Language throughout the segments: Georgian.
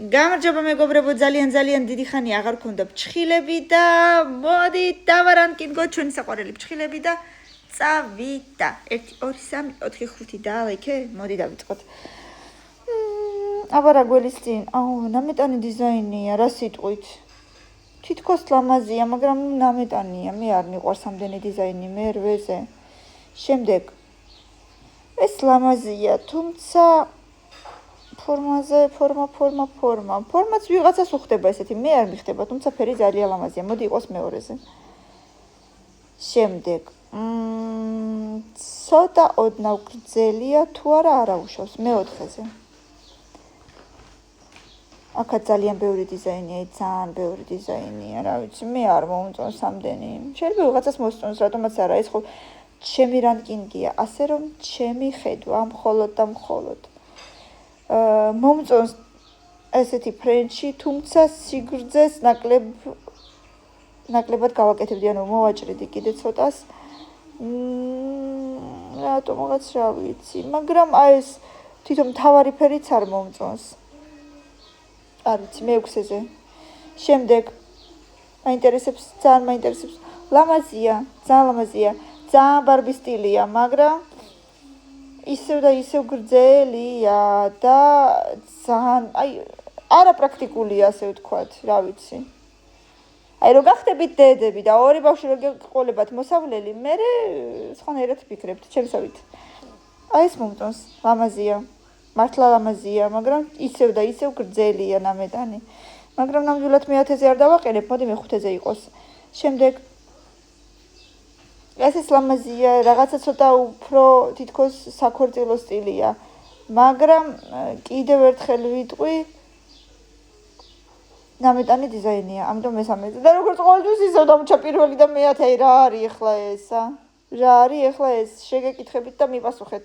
გამარჯობა მეგობრებო, ძალიან დიდი ხანი აღარ გქონდა ფრჩხილები და მოდი დავარანკინგო ჩვენი საყვარელი ფრჩხილები და წავიდა. 1 2 3 4 5 და ლაიქე, მოდი დავიწყოთ. აბა რა გველის წინ? აუ, ნამეტანი დიზაინია, რა სიტყვით? თითქოს ლამაზია, მაგრამ ნამეტანია. მე არ მიყვარს ამდენი დიზაინი, მე რვეზე. შემდეგ ეს ლამაზია, თუმცა ფორმაც ვიღაცას უხდება ესეთი, მე არ მიხდება, თუმცა ფერი ძალიან ლამაზია, მოდი იყოს მეორეზე. შემდეგ ცოტა ოდნავ გრძელია, თუ არა არაუშავს, მეოთხეზე. აქაც ძალიან ბევრი დიზაინია, ძალიან ბევრი დიზაინია, რა ვიცი, მე არ მომწონს ამდენი. შეიძლება ვიღაცას მოსწონს, რატომაც არა, ეს ხო ჩემი რანკინგია, ასე რომ ჩემი ხედვა, მხოლოდ და მხოლოდ. მომწონს ესეთი ფრენჩი, თუმცა სიგრძეს ნაკლებად გავაკეთებდი, ანუ მოვაჭრედი კიდე ცოტას. რატომღაც რა ვიცი, მაგრამ აი ეს თვითონ მთავარი ფერიც არ მომწონს. არ ვიცი, მეექვსეზე. შემდეგ მაინტერესებს, ძალიან მაინტერესებს. ლამაზია, ძალიან ლამაზია, ძალიან ბარბი სტილია, მაგრამ ისევ და ისევ გრძელია და ძალიან, აი, არაპრაქტიკულია, ასე ვთქვათ, რა ვიცი. აი, რო გახდებით დედები და ორი ბავშვი რო გეყოლებათ მოსავლელი, მე სხვანაირად ვფიქრებთ, ჩემსავით. აი, ეს მომწონს, ლამაზია, მართლა ლამაზია, მაგრამ ისევ და ისევ გრძელია ნამეტანი. მაგრამ ნამდვილად მე-10-ზე არ დავაყენებ, მოდი მე-5-ზე იყოს. შემდეგ ეს ლამაზია, რაღაცა ცოტა უფრო თითქოს საქორწილო სტილია, მაგრამ კიდევ ერთხელ ვიტყვი, ნამეტანი დიზაინია, ამიტომ მესამეზე. და როგორც ყოველთვის ისევ დამჭა პირველი და მე-10, რა არის ახლა ეს, რა არის ახლა ეს, შეგეკითხებით და მიპასუხეთ.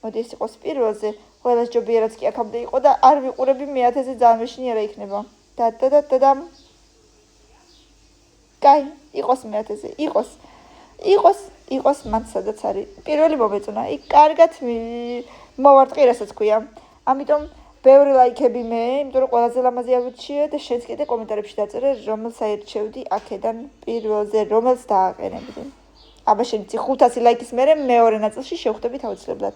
მოდი ეს იყოს პირველზე, ყველას ჯობიერაც კი აქამდე იყო და არ ვიყურები მე-10-ზე ძალიან მეშინია რა იქნება. და კაი, იყოს მე-10-ზე, იყოს მან სადაც არის. პირველი მომეწონა, იქ კარგად მოვარტყი, რასაც ქვია. ამიტომ ბევრი ლაიქები მე, იმიტომ რომ ყველაზე ლამაზი ავირჩიე და შენც კიდე კომენტარებში დაწერე, რომელს აირჩევდი აქედან პირველზე, რომელს დააყენებდი. აბა შენ 500 ლაიქის მერე მეორე ნაწილში შევხვდებით აუცილებლად.